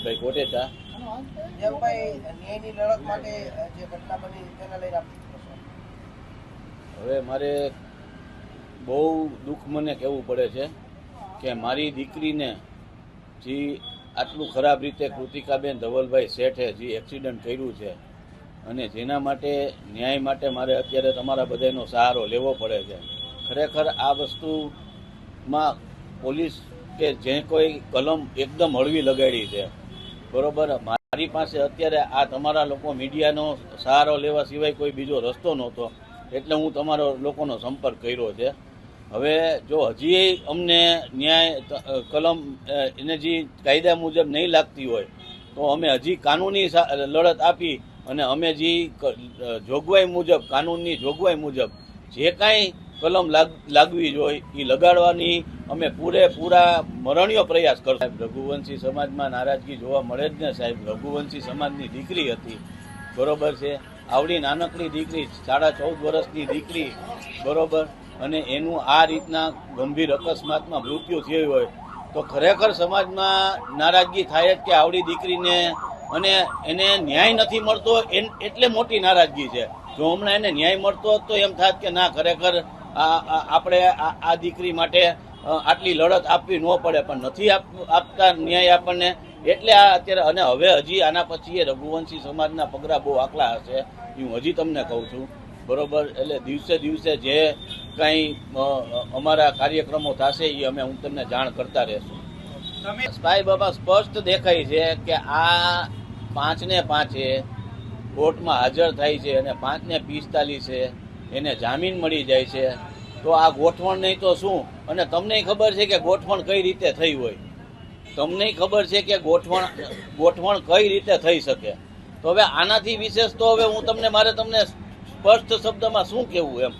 દેવજીતભાઈ કોટેચા. ન્યાયની લડત માટે જે ઘટના બની તેને લઈને હવે મારે બહુ દુઃખ મને કહેવું પડે છે કે મારી દીકરીને જે આટલું ખરાબ રીતે કૃતિકાબેન ધવલભાઈ શેઠે જે એક્સિડન્ટ કર્યું છે અને જેના માટે ન્યાય માટે મારે અત્યારે તમારા બધાનો સહારો લેવો પડે છે. ખરેખર આ વસ્તુમાં પોલીસ કે જે કોઈ કલમ એકદમ હળવી લગાડી છે, બરોબર. મારી પાસે અત્યારે આ તમારા લોકો મીડિયાનો સહારો લેવા સિવાય કોઈ બીજો રસ્તો નહોતો, એટલે હું તમારો લોકોનો સંપર્ક કર્યો છે. હવે જો હજી અમને ન્યાય કલમ એને જે કાયદા મુજબ નહીં લાગતી હોય તો અમે હજી કાનૂની લડત આપી અને અમે જે જોગવાઈ મુજબ, કાનૂનની જોગવાઈ મુજબ જે કાંઈ કલમ લાગવી જોઈએ એ લગાડવાની અમે પૂરેપૂરા મરણીયો પ્રયાસ કરશું. સાહેબ, રઘુવંશી સમાજમાં નારાજગી જોવા મળે જ ને સાહેબ. રઘુવંશી સમાજની દીકરી હતી, બરોબર છે. આવડી નાનકડી દીકરી, 14.5 વર્ષની દીકરી, બરોબર. અને એનું આ રીતના ગંભીર અકસ્માતમાં મૃત્યુ થયું હોય તો ખરેખર સમાજમાં નારાજગી થાય જ કે આવડી દીકરીને અને એને ન્યાય નથી મળતો, એટલે મોટી નારાજગી છે. જો હમણાં એને ન્યાય મળતો તો એમ થાત કે ના, ખરેખર આપણે આ દીકરી માટે આટલી લડત આપવી ન પડે, પણ નથી આપતા ન્યાય આપણને, એટલે આ અત્યારે. અને હવે હજી આના પછી એ રઘુવંશી સમાજના પગરા બહુ આકલા હશે, હું હજી તમને કહું છું, બરોબર. એટલે દિવસે દિવસે જે કંઈ અમારા કાર્યક્રમો થશે એ હું તમને જાણ કરતા રહેશું. ભાઈ બાબા, સ્પષ્ટ દેખાય છે કે આ 5 ને 5 કોર્ટમાં હાજર થાય છે અને 5 ને 45 એને જામીન મળી જાય છે. તો આ ગોઠવણ નહીં તો શું? અને તમને ખબર છે કે ગોઠવણ કઈ રીતે થઈ હોય, તમને ખબર છે કે ગોઠવણ કઈ રીતે થઈ શકે. તો હવે આનાથી વિશેષ તો હવે મારે તમને સ્પષ્ટ શબ્દમાં શું કહેવું એમ.